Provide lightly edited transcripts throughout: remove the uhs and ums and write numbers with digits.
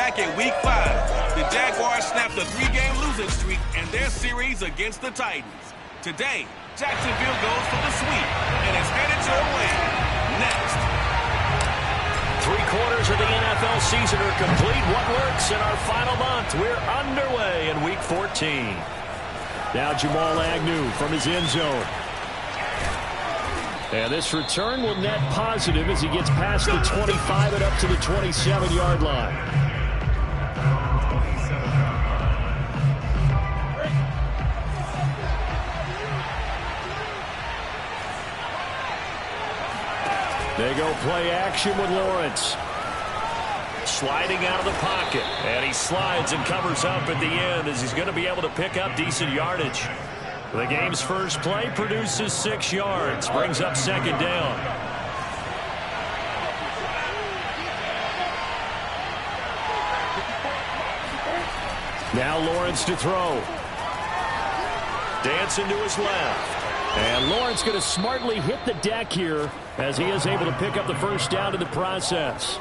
Back in Week 5, the Jaguars snapped a 3-game losing streak in their series against the Titans. Today, Jacksonville goes for the sweep and is headed your way. Next. 3 quarters of the NFL season are complete. What works in our final month? We're underway in Week 14. Now Jamal Agnew from his end zone. And this return will net positive as he gets past the 25 and up to the 27-yard line. They go play action with Lawrence. Sliding out of the pocket. And he slides and covers up at the end as he's going to be able to pick up decent yardage. The game's first play produces 6 yards. Brings up second down. Now Lawrence to throw. Dancing to his left. And Lawrence going to smartly hit the deck here as he is able to pick up the first down in the process.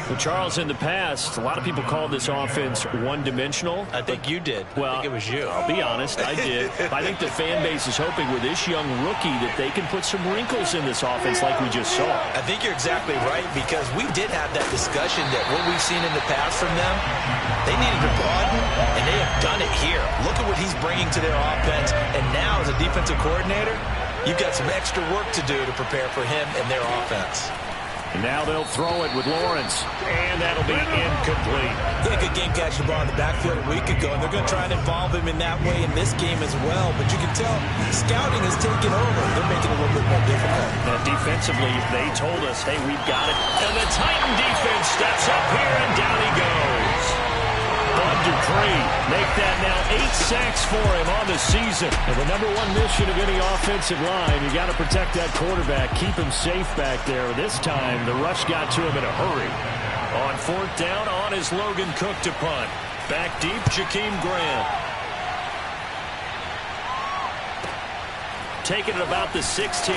Well, Charles, in the past, a lot of people called this offense one-dimensional. I think you did. Well, I think it was you. I'll be honest, I did. I think the fan base is hoping with this young rookie that they can put some wrinkles in this offense like we just saw. I think you're exactly right, because we did have that discussion that what we've seen in the past from them, they needed to broaden, and they have done it here. Look at what he's bringing to their offense, and now as a defensive coordinator, you've got some extra work to do to prepare for him and their offense. And now they'll throw it with Lawrence. And that'll be incomplete. They had a good game catching the ball in the backfield a week ago, and they're going to try and involve him in that way in this game as well. But you can tell scouting is taking over. They're making it a little bit more difficult. Now, defensively, they told us, hey, we've got it. And the Titan defense steps up here, and down he goes. Bud Dupree make that now 8 sacks for him on the season. And the #1 mission of any offensive line, you got to protect that quarterback, keep him safe back there. This time, the rush got to him in a hurry. On 4th down, on is Logan Cook to punt. Back deep, Jakeem Grant. Taking it about the 16.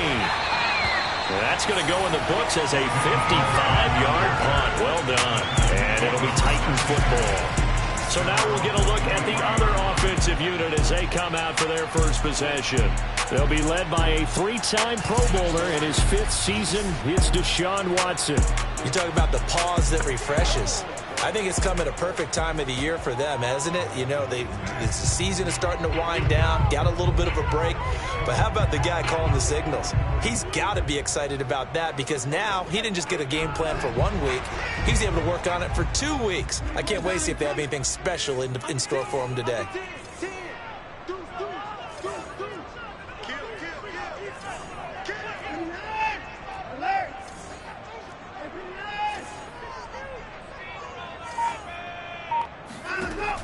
That's going to go in the books as a 55-yard punt. Well done. And it'll be Titan football. So now we'll get a look at the other offensive unit as they come out for their first possession. They'll be led by a 3-time Pro Bowler in his 5th season. It's Deshaun Watson. You talk about the pause that refreshes. I think it's come at a perfect time of the year for them, hasn't it? You know, the season is starting to wind down, got a little bit of a break. But how about the guy calling the signals? He's got to be excited about that, because now he didn't just get a game plan for 1 week. He's able to work on it for 2 weeks. I can't wait to see if they have anything special in store for him today.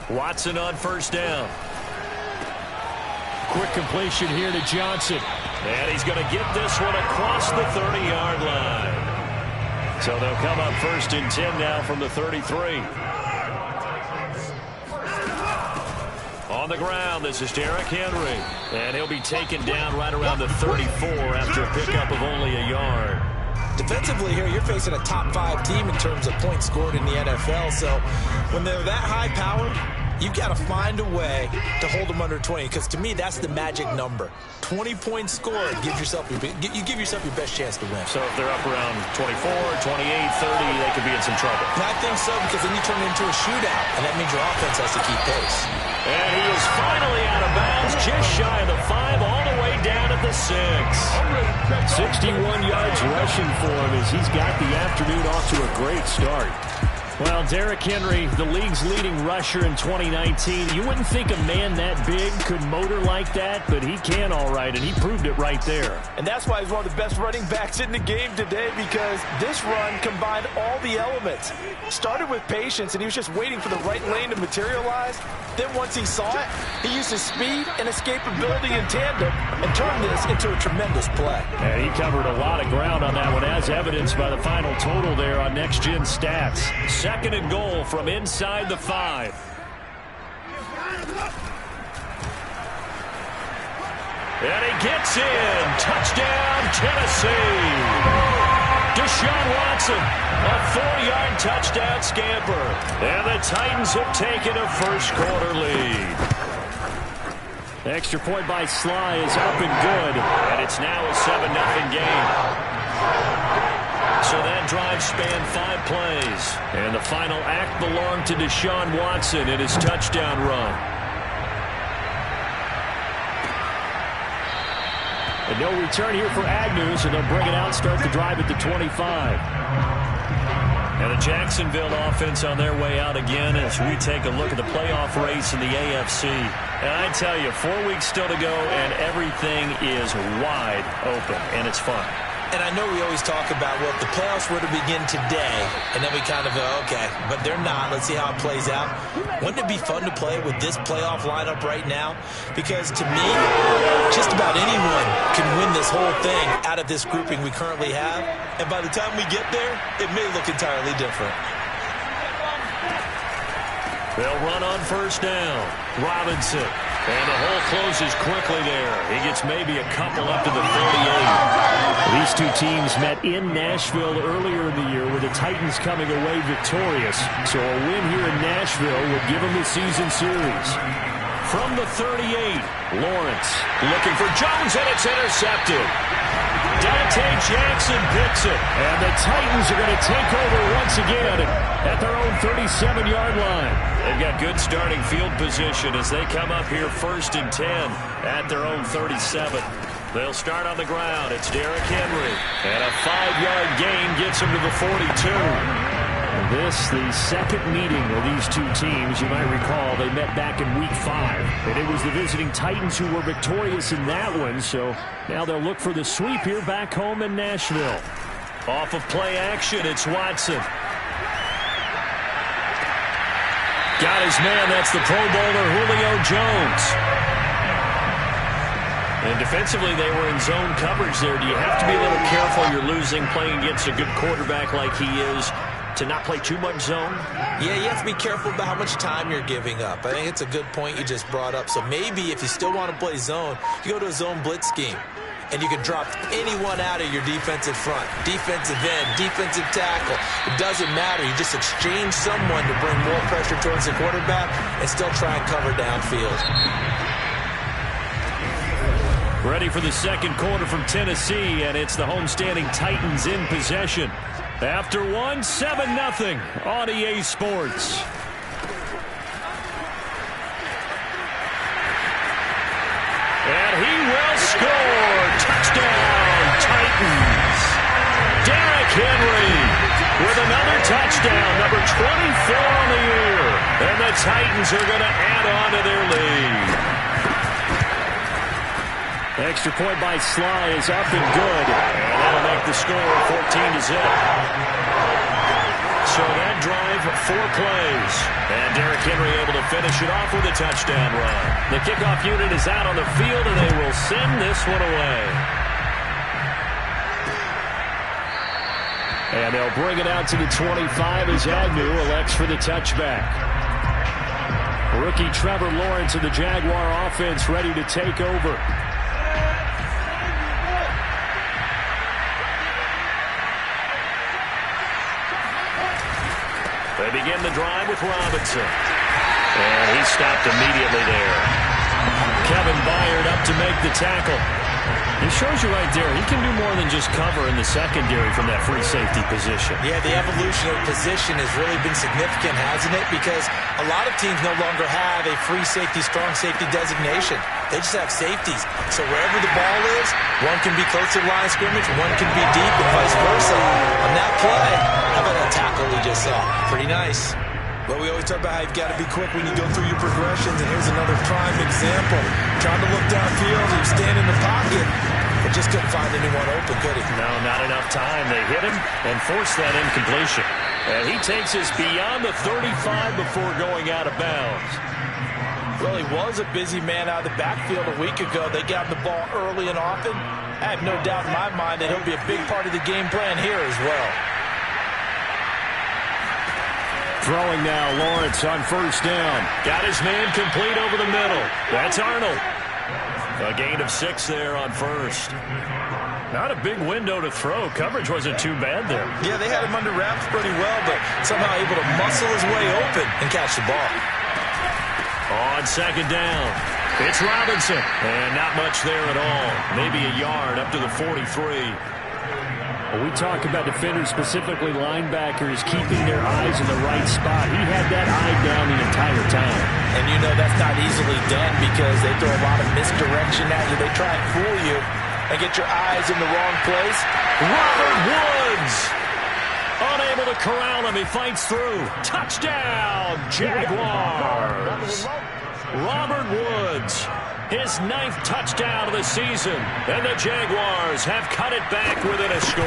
Watson on 1st down. Quick completion here to Johnson. And he's going to get this one across the 30-yard line. So they'll come up 1st and 10 now from the 33. On the ground, this is Derrick Henry. And he'll be taken down right around the 34 after a pickup of only a yard. Defensively here, you're facing a top 5 team in terms of points scored in the NFL. So when they're that high-powered, you've got to find a way to hold them under 20, because to me, that's the magic number. 20 points scored, you give yourself your best chance to win. So if they're up around 24, 28, 30, they could be in some trouble. And I think so, because then you turn it into a shootout, and that means your offense has to keep pace. And he is finally out of bounds, just shy of the 5, all the way down at the 6. 61 yards rushing for him as he's got the afternoon off to a great start. Well, Derrick Henry, the league's leading rusher in 2019. You wouldn't think a man that big could motor like that, but he can all right, and he proved it right there. And that's why he's one of the best running backs in the game today, because this run combined all the elements. Started with patience, and he was just waiting for the right lane to materialize. Then once he saw it, he used his speed and escapability in tandem and turned this into a tremendous play. And he covered a lot of ground on that one, as evidenced by the final total there on Next Gen Stats. Second and goal from inside the 5. And he gets in. Touchdown, Tennessee. Deshaun Watson, a 4-yard touchdown scamper. And the Titans have taken a first-quarter lead. The extra point by Sly is up and good. And it's now a 7-0 game. So that drive spanned 5 plays. And the final act belonged to Deshaun Watson in his touchdown run. And no return here for Agnew, so they'll bring it out, start the drive at the 25. And the Jacksonville offense on their way out again as we take a look at the playoff race in the AFC. And I tell you, 4 weeks still to go, and everything is wide open, and it's fun. And I know we always talk about, well, if the playoffs were to begin today, and then we kind of go, okay, but they're not. Let's see how it plays out. Wouldn't it be fun to play with this playoff lineup right now? Because to me, just about anyone can win this whole thing out of this grouping we currently have. And by the time we get there, it may look entirely different. They'll run on first down. Robinson. And the hole closes quickly there. He gets maybe a couple up to the 48. These two teams met in Nashville earlier in the year with the Titans coming away victorious. So a win here in Nashville would give them the season series. From the 38, Lawrence looking for Jones, and it's intercepted. Dante Jackson picks it. And the Titans are going to take over once again at their own 37-yard line. They've got good starting field position as they come up here 1st and 10 at their own 37. They'll start on the ground. It's Derrick Henry. And a 5-yard gain gets him to the 42. This, the second meeting of these two teams. You might recall they met back in Week 5. And it was the visiting Titans who were victorious in that one. So now they'll look for the sweep here back home in Nashville. Off of play action, it's Watson. Got his man. That's the Pro Bowler, Julio Jones. And defensively, they were in zone coverage there. Do you have to be a little careful? You're losing, playing against a good quarterback like he is, to not play too much zone? Yeah, you have to be careful about how much time you're giving up. I think it's a good point you just brought up. So maybe if you still want to play zone, you go to a zone blitz scheme. And you can drop anyone out of your defensive front. Defensive end, defensive tackle. It doesn't matter. You just exchange someone to bring more pressure towards the quarterback and still try and cover downfield. Ready for the second quarter from Tennessee, and it's the homestanding Titans in possession. After one, 7-0 on EA Sports. And he will score. Touchdown, Titans. Derrick Henry with another touchdown, number 24 on the year. And the Titans are going to add on to their lead. Extra point by Sly is up and good. And that'll make the score 14-0. So that drive, 4 plays. And Derrick Henry able to finish it off with a touchdown run. The kickoff unit is out on the field, and they will send this one away. And they'll bring it out to the 25 as Agnew elects for the touchback. Rookie Trevor Lawrence of the Jaguar offense ready to take over. They begin the drive with Robinson. And he stopped immediately there. Kevin Byard up to make the tackle. He shows you right there, he can do more than just cover in the secondary from that free safety position. Yeah, the evolution of position has really been significant, hasn't it? Because a lot of teams no longer have a free safety, strong safety designation. They just have safeties. So wherever the ball is, One can be close to the line of scrimmage, one can be deep, and vice versa. On that play, how about that tackle we just saw? Pretty nice. But we always talk about how you've got to be quick when you go through your progressions, and here's another prime example. Trying to look downfield, he was standing in the pocket, but just couldn't find anyone open, could he? No, not enough time. They hit him and forced that incompletion. And he takes us beyond the 35 before going out of bounds. Well, he was a busy man out of the backfield a week ago. They got him the ball early and often. I have no doubt in my mind that he'll be a big part of the game plan here as well. Throwing now, Lawrence on first down. Got his man complete over the middle. That's Arnold. A gain of 6 there on first. Not a big window to throw. Coverage wasn't too bad there. Yeah, they had him under wraps pretty well, but somehow able to muscle his way open and catch the ball. On second down, it's Robinson. And not much there at all. Maybe a yard up to the 43. When we talk about defenders, specifically linebackers, keeping their eyes in the right spot, he had that eye down the entire time. And you know that's not easily done because they throw a lot of misdirection at you. They try and fool you and get your eyes in the wrong place. Robert Woods! Unable to corral him. He fights through. Touchdown, Jaguars! Robert Woods, his 9th touchdown of the season. And the Jaguars have cut it back within a score.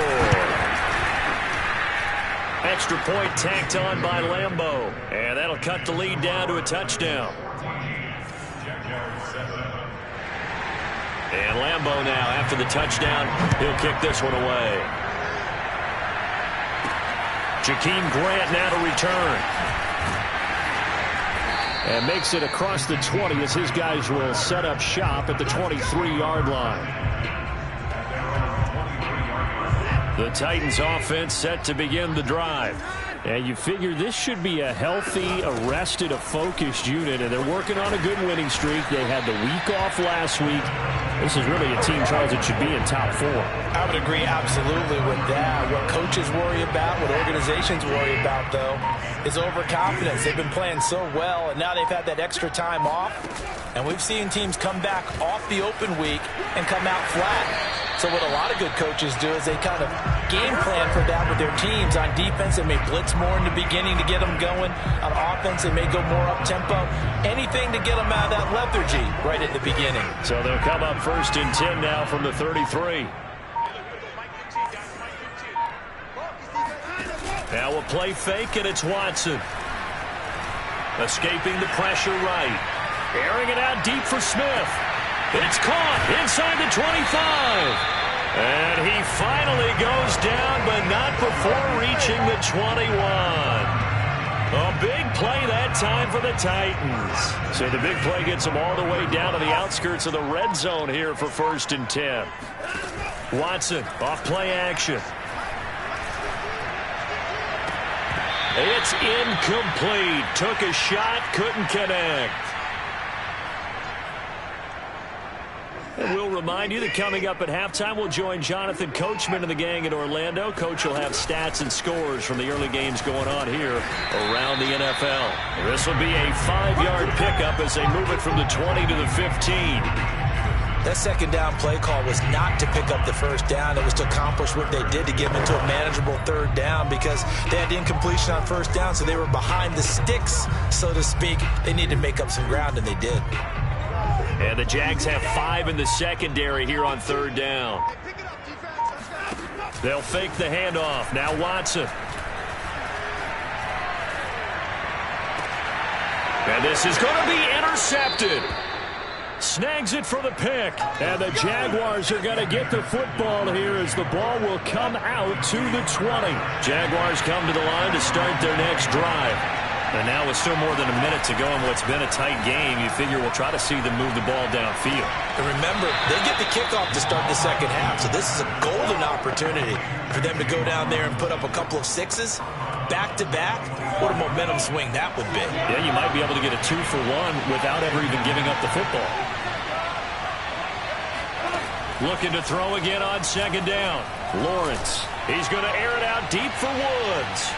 Extra point tacked on by Lambeau. And that'll cut the lead down to a touchdown. And Lambeau now, after the touchdown, he'll kick this one away. Jakeem Grant now to return. And makes it across the 20 as his guys will set up shop at the 23-yard line. The Titans offense set to begin the drive. And you figure this should be a healthy, arrested, a focused unit. And they're working on a good winning streak. They had the week off last week. This is really a team, Charles, that should be in top 4. I would agree absolutely with that. What coaches worry about, what organizations worry about, though, is overconfidence. They've been playing so well, and now they've had that extra time off. And we've seen teams come back off the open week and come out flat. So what a lot of good coaches do is they kind of game plan for that with their teams. On defense, they may blitz more in the beginning to get them going. On offense, they may go more up-tempo. Anything to get them out of that lethargy right at the beginning. So they'll come up first and 10 now from the 33. Now a play fake, and it's Watson. Escaping the pressure right. Airing it out deep for Smith. It's caught inside the 25. And he finally goes down, but not before reaching the 21. A big play that time for the Titans. So the big play gets them all the way down to the outskirts of the red zone here for first and 10. Watson off play action. It's incomplete. Took a shot, couldn't connect. And we'll remind you that coming up at halftime, we'll join Jonathan Coachman and the gang in Orlando. Coach will have stats and scores from the early games going on here around the NFL. This will be a 5-yard pickup as they move it from the 20 to the 15. That second down play call was not to pick up the first down. It was to accomplish what they did to get them into a manageable third down because they had incompletion on first down, so they were behind the sticks, so to speak. They needed to make up some ground, and they did. And the Jags have 5 in the secondary here on third down. They'll fake the handoff. Now Watson. And this is going to be intercepted. Snags it for the pick. And the Jaguars are going to get the football here as the ball will come out to the 20. Jaguars come to the line to start their next drive. And now with still more than a minute to go in what's been a tight game, you figure we'll try to see them move the ball downfield. And remember, they get the kickoff to start the second half, so this is a golden opportunity for them to go down there and put up a couple of sixes back-to-back. What a momentum swing that would be. Yeah, you might be able to get a 2-for-1 without ever even giving up the football. Looking to throw again on second down. Lawrence, he's going to air it out deep for Woods.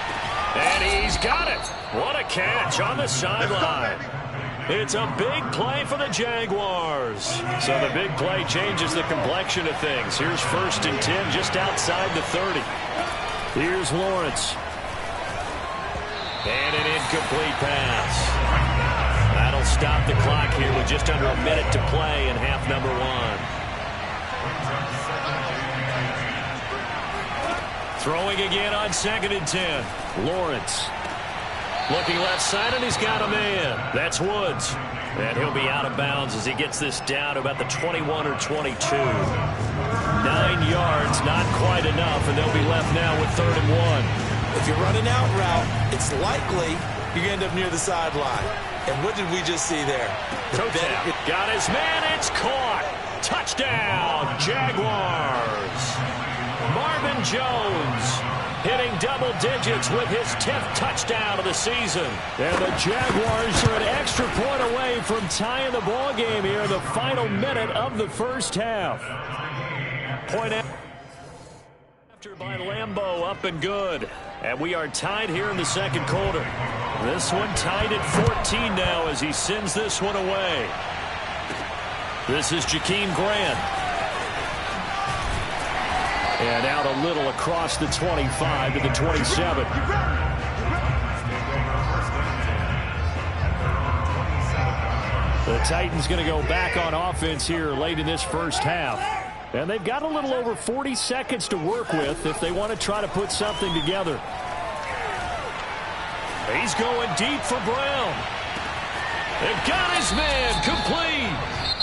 And he's got it. What a catch on the sideline. It's a big play for the Jaguars. So the big play changes the complexion of things. Here's 1st and 10 just outside the 30. Here's Lawrence. And an incomplete pass. That'll stop the clock here with just under a minute to play in half number 1. Throwing again on 2nd and 10. Lawrence. Looking left side, and he's got a man. That's Woods. And he'll be out of bounds as he gets this down to about the 21 or 22. 9 yards, not quite enough, and they'll be left now with 3rd and 1. If you're running out route, it's likely you end up near the sideline. And what did we just see there? Got his man. It's caught. Touchdown, Jaguars. Marvin Jones hitting double digits with his 10th touchdown of the season. And the Jaguars are an extra point away from tying the ball game here in the final minute of the first half. Point after by Lambeau, up and good. And we are tied here in the 2nd quarter. This one tied at 14 now as he sends this one away. This is Jakeem Grant. And out a little across the 25 to the 27. The Titans going to go back on offense here late in this first half. And they've got a little over 40 seconds to work with if they want to try to put something together. He's going deep for Brown. They've got his man complete.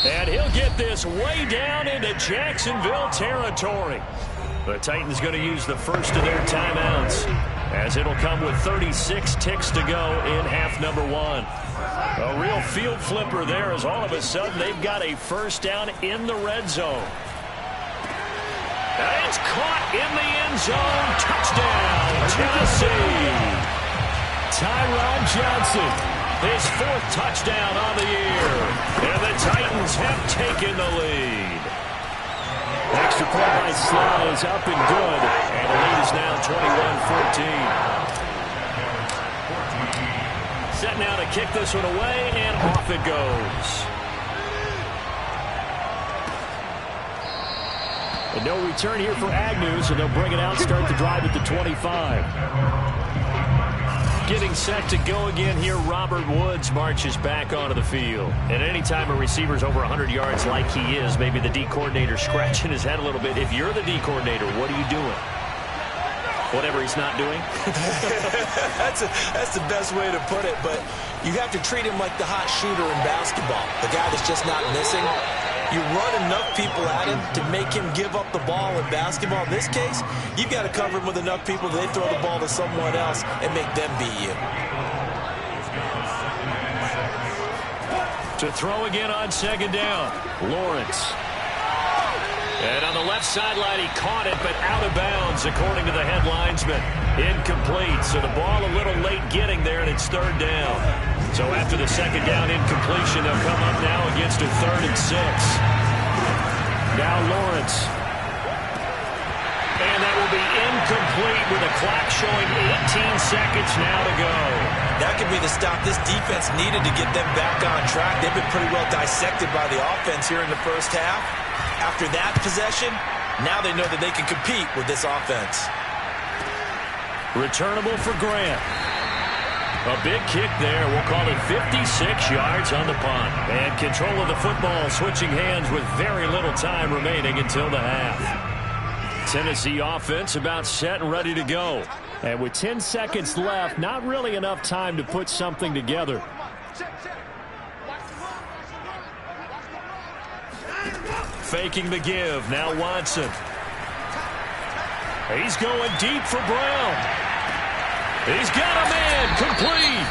And he'll get this way down into Jacksonville territory. The Titans going to use the first of their timeouts as it'll come with 36 ticks to go in half number 1. A real field flipper there as all of a sudden they've got a first down in the red zone. And it's caught in the end zone. Touchdown, Tennessee. Tyron Johnson. His 4th touchdown on the year. And the Titans have taken the lead. Extra point by Sly is up and good. And the lead is now 21-14. Set now to kick this one away, and off it goes. And no return here for Agnew, so they'll bring it out, start the drive at the 25. Getting set to go again here, Robert Woods marches back onto the field. And anytime a receiver's over 100 yards like he is, maybe the D coordinator scratching his head a little bit. If you're the D coordinator, what are you doing? Whatever he's not doing? That's the best way to put it, but you have to treat him like the hot shooter in basketball, the guy that's just not missing. You run enough people at him to make him give up the ball in basketball. In this case, you've got to cover him with enough people that they throw the ball to someone else and make them beat you. To throw again on 2nd down, Lawrence. And on the left sideline, he caught it, but out of bounds, according to the head linesman. Incomplete, so the ball a little late getting there, and it's 3rd down. So after the 2nd down incompletion, they'll come up now against a 3rd and 6. Now Lawrence. And that will be incomplete with the clock showing 18 seconds now to go. That could be the stop this defense needed to get them back on track. They've been pretty well dissected by the offense here in the first half. After that possession, now they know that they can compete with this offense. Returnable for Grant. A big kick there. We'll call it 56 yards on the punt. And control of the football switching hands with very little time remaining until the half. Tennessee offense about set and ready to go. And with 10 seconds left, not really enough time to put something together. Faking the give. Now Watson. He's going deep for Brown. He's got a man complete.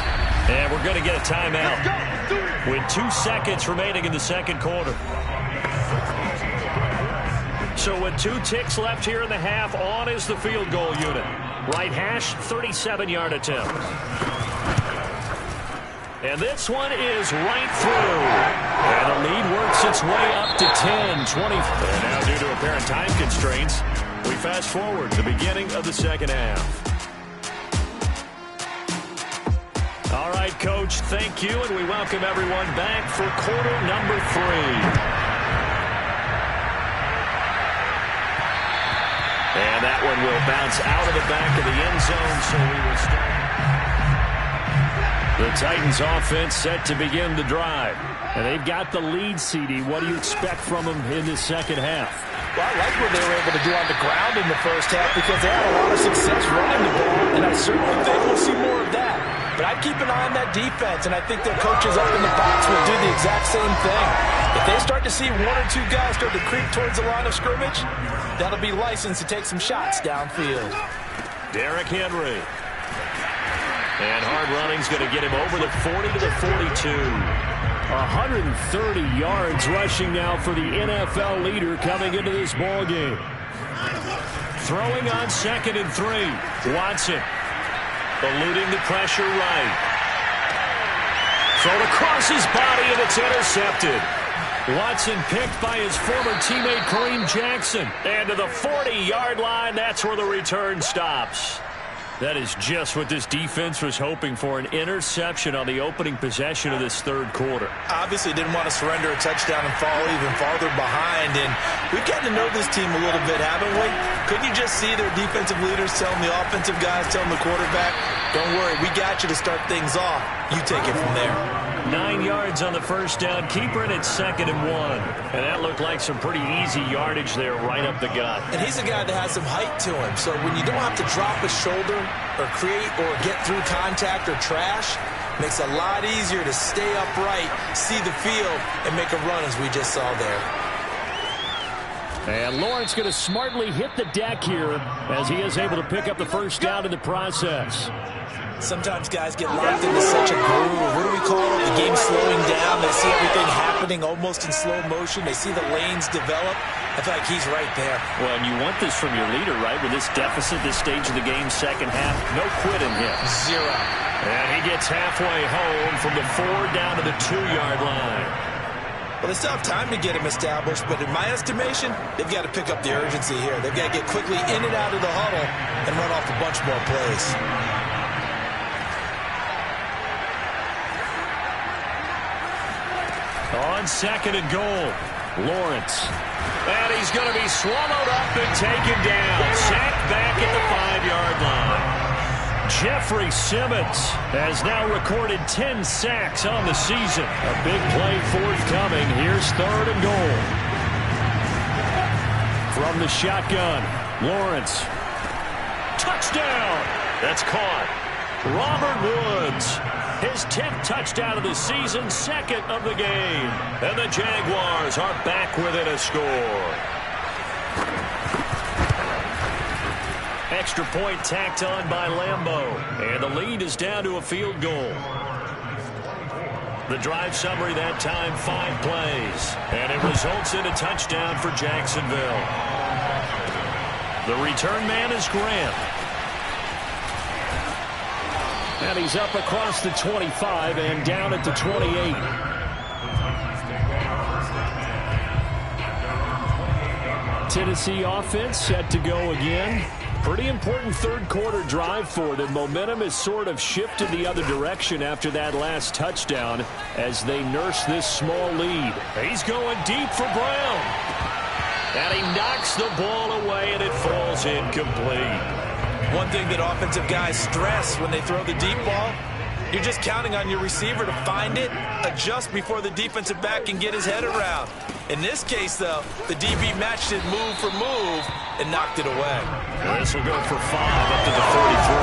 And we're going to get a timeout with 2 seconds remaining in the 2nd quarter. So with 2 ticks left here in the half, on is the field goal unit. Right hash, 37-yard attempt. And this one is right through. And the lead works its way up to 10, 20. And now due to apparent time constraints, we fast forward to the beginning of the 2nd half. All right. right, Coach. Thank you, and we welcome everyone back for quarter number 3. And that one will bounce out of the back of the end zone, so we will start. The Titans offense set to begin the drive. And they've got the lead, CD. What do you expect from them in the second half? Well, I like what they were able to do on the ground in the first half because they had a lot of success running the ball, and I certainly think we'll see more of that. But I'd keep an eye on that defense, and I think their coaches up in the box will do the exact same thing. If they start to see 1 or 2 guys start to creep towards the line of scrimmage, that'll be licensed to take some shots downfield. Derrick Henry. And hard running's going to get him over the 40 to the 42. 130 yards rushing now for the NFL leader coming into this ball game. Throwing on 2nd and 3. Watson eluding the pressure right. Thrown across his body, and it's intercepted. Watson picked by his former teammate Kareem Jackson. And to the 40-yard line, that's where the return stops. That is just what this defense was hoping for, an interception on the opening possession of this third quarter. Obviously didn't want to surrender a touchdown and fall even farther behind, and we've gotten to know this team a little bit, haven't we? Couldn't you just see their defensive leaders telling the offensive guys, telling the quarterback, don't worry, we got you to start things off. You take it from there. 9 yards on the first down, keeper, and it's 2nd and 1. And that looked like some pretty easy yardage there right up the gut. And he's a guy that has some height to him, so when you don't have to drop a shoulder or create or get through contact or trash, makes it a lot easier to stay upright, see the field, and make a run as we just saw there. And Lawrence going to smartly hit the deck here as he is able to pick up the first down in the process. Sometimes guys get locked into such a groove. What do we call it? The game slowing down. They see everything happening almost in slow motion. They see the lanes develop. I feel like he's right there. Well, and you want this from your leader, right? With this deficit, this stage of the game, second half, no quitting him. 0. And he gets halfway home from the 4 down to the 2-yard line. Well, they still have time to get him established, but in my estimation, they've got to pick up the urgency here. They've got to get quickly in and out of the huddle and run off a bunch more plays. On 2nd and goal, Lawrence. And he's going to be swallowed up and taken down. Sacked back at the 5-yard line. Jeffrey Simmons has now recorded 10 sacks on the season. A big play forthcoming. Here's 3rd and goal. From the shotgun, Lawrence. Touchdown! That's caught. Robert Woods. His 10th touchdown of the season, 2nd of the game. And the Jaguars are back within a score. Extra point tacked on by Lambeau. And the lead is down to a field goal. The drive summary that time, 5 plays. And it results in a touchdown for Jacksonville. The return man is Grant. And he's up across the 25 and down at the 28. Tennessee offense set to go again. Pretty important third quarter drive for them. Momentum has sort of shifted the other direction after that last touchdown as they nurse this small lead. He's going deep for Brown. And he knocks the ball away and it falls incomplete. One thing that offensive guys stress when they throw the deep ball, you're just counting on your receiver to find it, adjust before the defensive back can get his head around. In this case, though, the DB matched it move for move and knocked it away. And this will go for 5 up to the 43.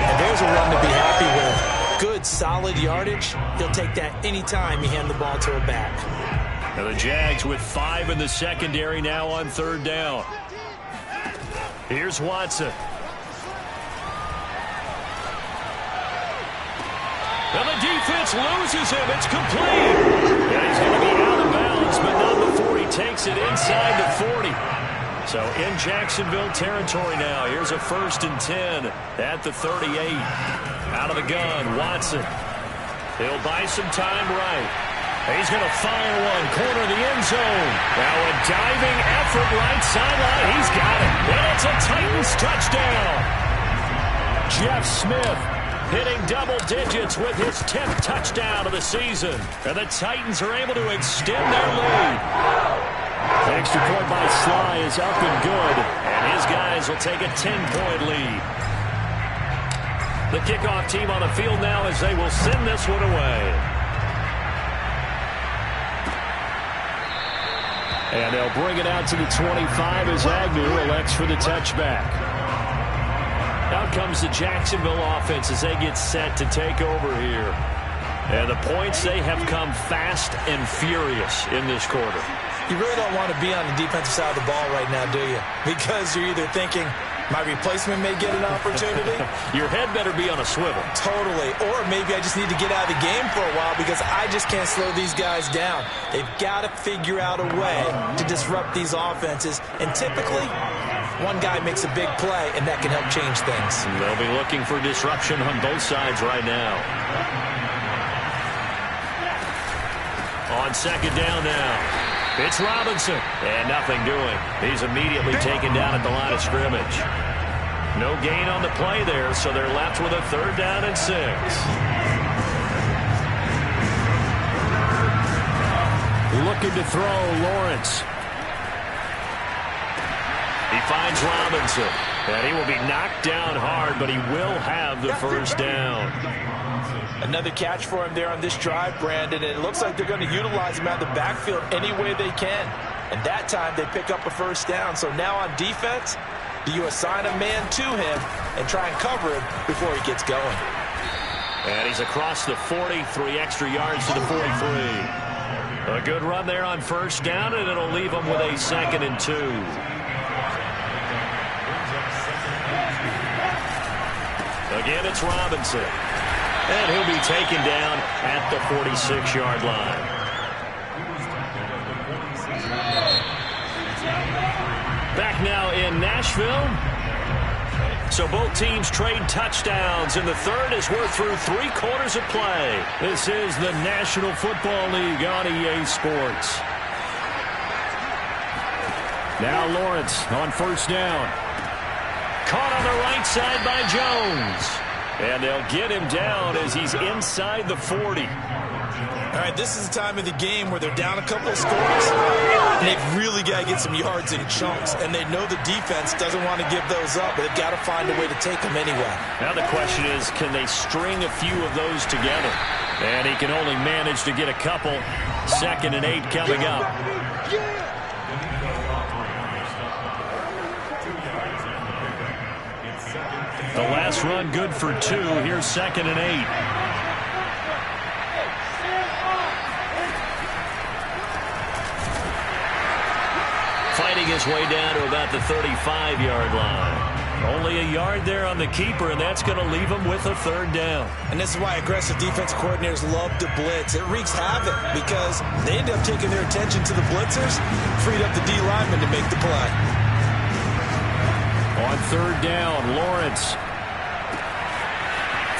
And there's a run to be happy with. Good, solid yardage. He'll take that anytime you hand the ball to a back. And the Jags with 5 in the secondary now on 3rd down. Here's Watson. And the defense loses him. It's complete. And he's going to be out of bounds, but not before he takes it inside the 40. So in Jacksonville territory now. Here's a 1st and 10 at the 38. Out of the gun, Watson. He'll buy some time right. He's going to fire one, corner of the end zone. Now a diving effort right sideline. He's got it. And it's a Titans touchdown. Jeff Smith hitting double digits with his 10th touchdown of the season. And the Titans are able to extend their lead. The extra point by Sly is up and good, and his guys will take a 10-point lead. The kickoff team on the field now as they will send this one away. And they'll bring it out to the 25 as Agnew elects for the touchback. Out comes the Jacksonville offense as they get set to take over here. And the points, they have come fast and furious in this quarter. You really don't want to be on the defensive side of the ball right now, do you? Because you're either thinking, my replacement may get an opportunity. Your head better be on a swivel. Totally. Or maybe I just need to get out of the game for a while because I just can't slow these guys down. They've got to figure out a way to disrupt these offenses. And typically, one guy makes a big play, and that can help change things. They'll be looking for disruption on both sides right now. On second down now. It's Robinson, and nothing doing. He's immediately taken down at the line of scrimmage. No gain on the play there, so they're left with a 3rd down and 6. Looking to throw, Lawrence. He finds Robinson, and he will be knocked down hard, but he will have the 1st down. Another catch for him there on this drive, Brandon, and it looks like they're going to utilize him out of the backfield any way they can. And that time they pick up a 1st down. So now on defense, do you assign a man to him and try and cover him before he gets going? And he's across the 40, 3 extra yards to the 43. A good run there on 1st down, and it'll leave him with a 2nd and 2. Again, it's Robinson. And he'll be taken down at the 46-yard line. Back now in Nashville. So both teams trade touchdowns, and the 3rd as we're through 3 quarters of play. This is the National Football League on EA Sports. Now Lawrence on 1st down. Caught on the right side by Jones. And they'll get him down as he's inside the 40. All right, this is the time of the game where they're down a couple of scores. And they've really got to get some yards in chunks. And they know the defense doesn't want to give those up, but they've got to find a way to take them anyway. Now the question is, can they string a few of those together? And he can only manage to get a couple. 2nd and 8 coming up. The last run good for 2. Here's 2nd and 8. Fighting his way down to about the 35-yard line. Only a yard there on the keeper, and that's going to leave him with a 3rd down. And this is why aggressive defensive coordinators love to blitz. It wreaks havoc because they end up taking their attention to the blitzers, freed up the D lineman to make the play. On 3rd down, Lawrence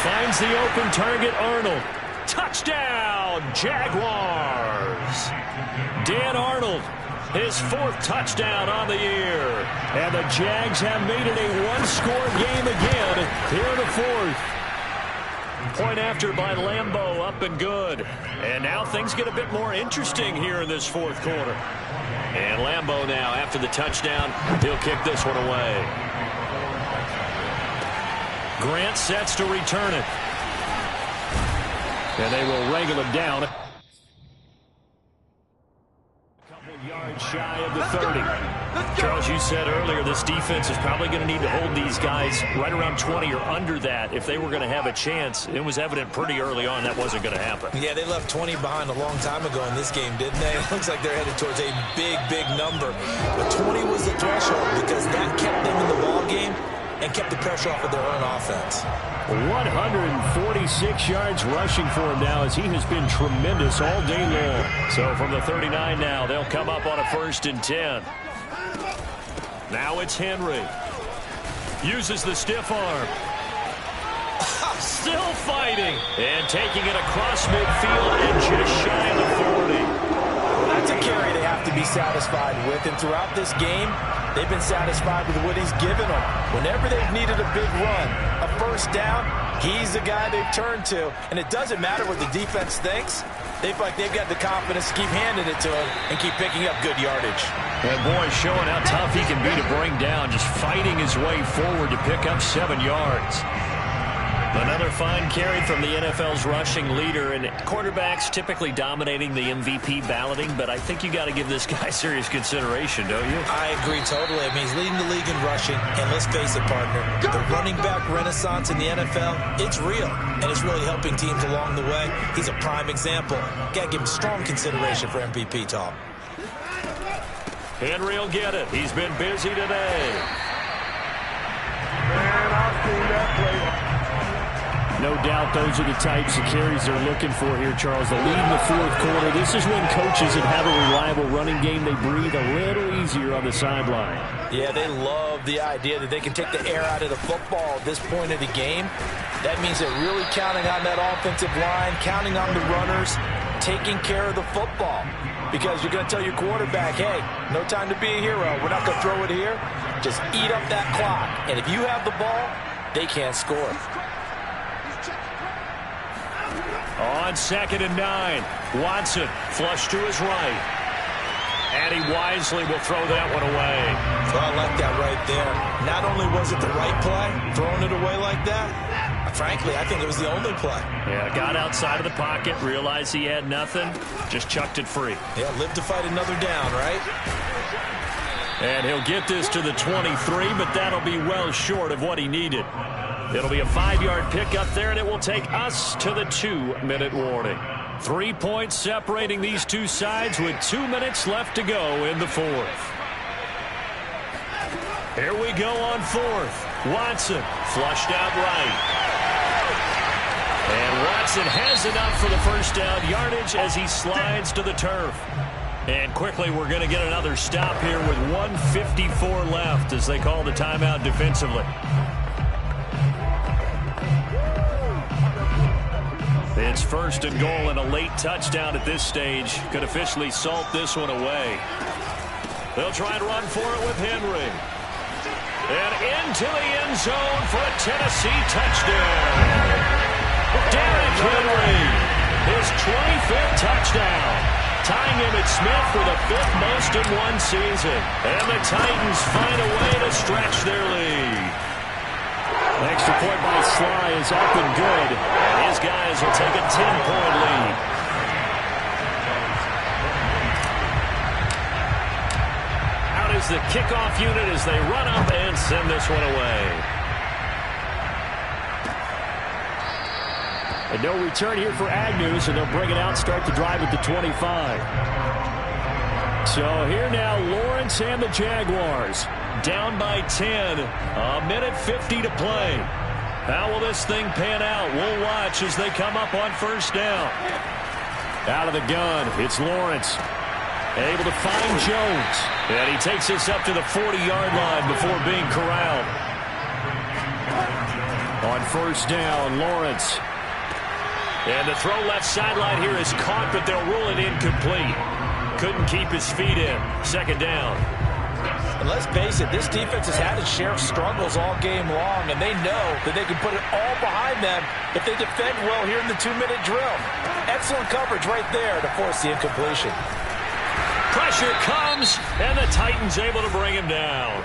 finds the open target, Arnold. Touchdown, Jaguars. Dan Arnold, his 4th touchdown on the year. And the Jags have made it a 1-score game again here in the 4th. Point after by Lambeau, up and good. And now things get a bit more interesting here in this 4th quarter. And Lambeau now, after the touchdown, he'll kick this one away. Grant sets to return it. And they will wrangle him down. A couple yards shy of the 30. Charles, you said earlier this defense is probably going to need to hold these guys right around 20 or under that if they were going to have a chance. It was evident pretty early on that wasn't going to happen. Yeah, they left 20 behind a long time ago in this game, didn't they? It looks like they're headed towards a big, big number. But 20 was the threshold because that kept them in the ball game and kept the pressure off of their own offense. 146 yards rushing for him now as he has been tremendous all day long. So from the 39 now, they'll come up on a 1st and 10. Now it's Henry. Uses the stiff arm. Still fighting. And taking it across midfield and just shy of the 40. That's a a carry they have to be satisfied with, and throughout this game, they've been satisfied with what he's given them. Whenever they've needed a big run, a first down, he's the guy they've turned to. And it doesn't matter what the defense thinks. They feel like they've got the confidence to keep handing it to him and keep picking up good yardage. And boy, showing how tough he can be to bring down, just fighting his way forward to pick up 7 yards. Another fine carry from the NFL's rushing leader, and quarterbacks typically dominating the MVP balloting, but I think you got to give this guy serious consideration, don't you? I agree totally. I mean, he's leading the league in rushing, and let's face it, partner, the running back renaissance in the NFL, it's real, and it's really helping teams along the way. He's a prime example. Got to give him strong consideration for MVP, Tom. Henry will get it. He's been busy today. Man, I've seen that play. No doubt those are the types of carries they're looking for here, Charles. The lead in the fourth quarter. This is when coaches that have a reliable running game, they breathe a little easier on the sideline. Yeah, they love the idea that they can take the air out of the football at this point of the game. That means they're really counting on that offensive line, counting on the runners, taking care of the football. Because you're going to tell your quarterback, hey, no time to be a hero. We're not going to throw it here. Just eat up that clock. And if you have the ball, they can't score. On 2nd and 9, Watson flush to his right. And he wisely will throw that one away. Well, I like that right there. Not only was it the right play, throwing it away like that, frankly, I think it was the only play. Yeah, got outside of the pocket, realized he had nothing, just chucked it free. Yeah, live to fight another down, right? And he'll get this to the 23, but that'll be well short of what he needed. It'll be a 5-yard pickup there, and it will take us to the 2-minute warning. 3 points separating these two sides with 2 minutes left to go in the fourth. Here we go on 4th. Watson flushed out right. And Watson has enough for the first down yardage as he slides to the turf. And quickly we're going to get another stop here with 1:54 left as they call the timeout defensively. It's 1st and goal, and a late touchdown at this stage could officially salt this one away. They'll try and run for it with Henry. And into the end zone for a Tennessee touchdown. Derrick Henry, his 25th touchdown, tying Emmitt Smith for the 5th most in one season. And the Titans find a way to stretch their lead. Extra point by Sly is up and good. And his guys will take a 10-point lead. Out is the kickoff unit as they run up and send this one away. And no return here for Agnew, so they'll bring it out and start the drive at the 25. So here now, Lawrence and the Jaguars. Down by 10, a minute 50 to play. How will this thing pan out? We'll watch as they come up on first down. Out of the gun, it's Lawrence. Able to find Jones. And he takes this up to the 40-yard line before being corralled. On first down, Lawrence. And the throw left sideline here is caught, but they'll rule it incomplete. Couldn't keep his feet in. 2nd down. And let's face it, this defense has had its share of struggles all game long, and they know that they can put it all behind them if they defend well here in the 2-minute drill. Excellent coverage right there to force the incompletion. Pressure comes, and the Titans able to bring him down.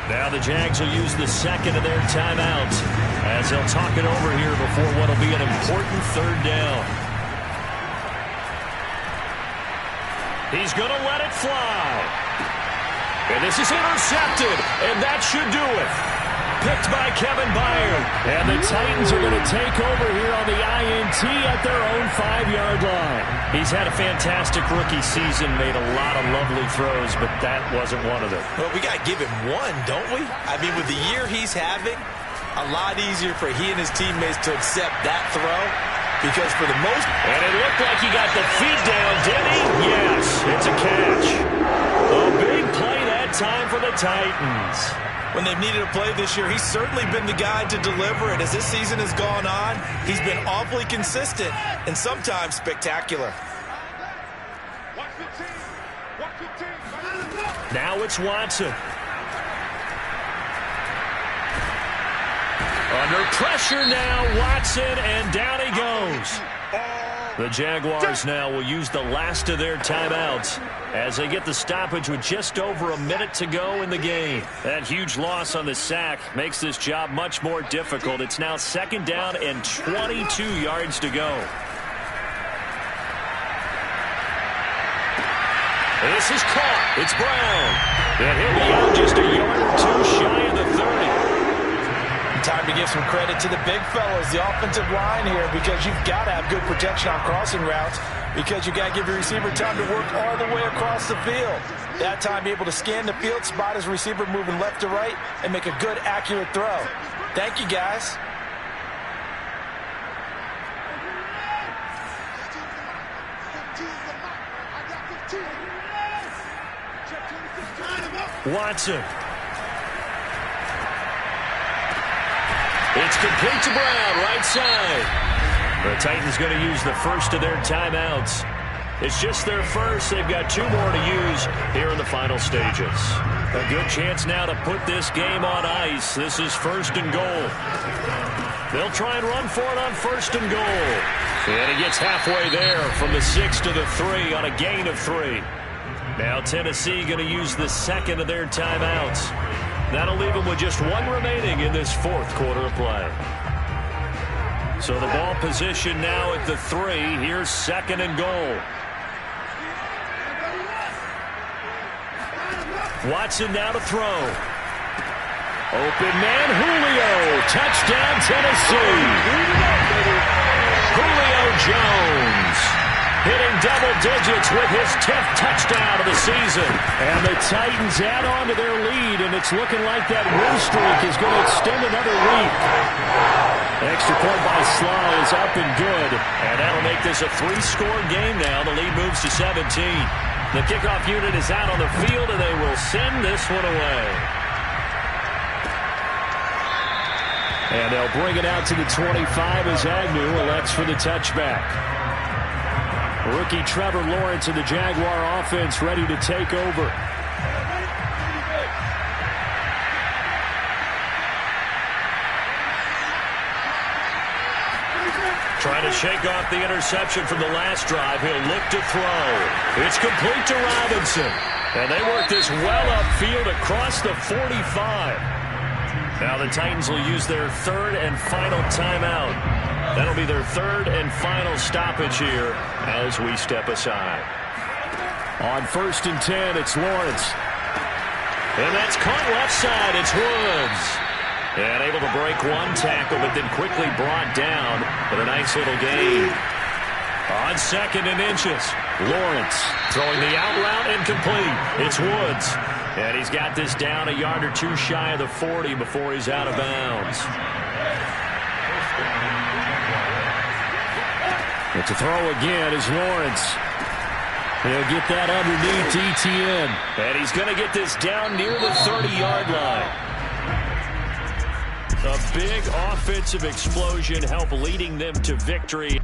Now the Jags will use the 2nd of their timeouts as they'll talk it over here before what will be an important 3rd down. He's going to let it fly. And this is intercepted, and that should do it. Picked by Kevin Byard. And the Titans are going to take over here on the INT at their own 5-yard line. He's had a fantastic rookie season, made a lot of lovely throws, but that wasn't one of them. Well, we got to give him one, don't we? I mean, with the year he's having, a lot easier for he and his teammates to accept that throw. Because for the most... And it looked like he got the feet down, did he? Yes, it's a catch. A big play that time for the Titans. When they've needed a play this year, he's certainly been the guy to deliver it. As this season has gone on, he's been awfully consistent and sometimes spectacular. Watch the team. Now it's Watson. Under pressure now, Watson, and down he goes. The Jaguars now will use the last of their timeouts as they get the stoppage with just over a minute to go in the game. That huge loss on the sack makes this job much more difficult. It's now 2nd down and 22 yards to go. This is caught. It's Brown. And he'll be out just a yard or two shy of the 30. Time to give some credit to the big fellas, the offensive line here, because you've got to have good protection on crossing routes, because you got to give your receiver time to work all the way across the field. That time, be able to scan the field, spot his receiver moving left to right, and make a good, accurate throw. Thank you, guys. Watson. It's complete to Brown, right side. The Titans going to use the first of their timeouts. It's just their first. They've got 2 more to use here in the final stages. A good chance now to put this game on ice. This is 1st and goal. They'll try and run for it on 1st and goal. And he gets halfway there from the 6 to the 3 on a gain of 3. Now Tennessee going to use the 2nd of their timeouts. That'll leave them with just 1 remaining in this 4th quarter of play. So the ball position now at the 3. Here's 2nd and goal. Watson now to throw. Open man, Julio. Touchdown, Tennessee. Julio Jones hitting double digits with his 10th touchdown of the season. And the Titans add on to their lead, and it's looking like that win streak is going to extend another week. Extra point by Sly is up and good, and that'll make this a 3-score game now. The lead moves to 17. The kickoff unit is out on the field, and they will send this one away. And they'll bring it out to the 25 as Agnew elects for the touchback. Rookie Trevor Lawrence of the Jaguar offense ready to take over. Trying to shake off the interception from the last drive. He'll look to throw. It's complete to Robinson. And they work this well upfield across the 45. Now the Titans will use their 3rd and final timeout. That'll be their 3rd and final stoppage here as we step aside. On 1st and 10, it's Lawrence. And that's caught left side. It's Woods. And able to break 1 tackle, but then quickly brought down. But a nice little gain. On 2nd and inches, Lawrence throwing the out route incomplete. It's Woods. And he's got this down a yard or 2 shy of the 40 before he's out of bounds. But to throw again is Lawrence. He'll get that underneath ETN. And he's going to get this down near the 30-yard line. A big offensive explosion help leading them to victory.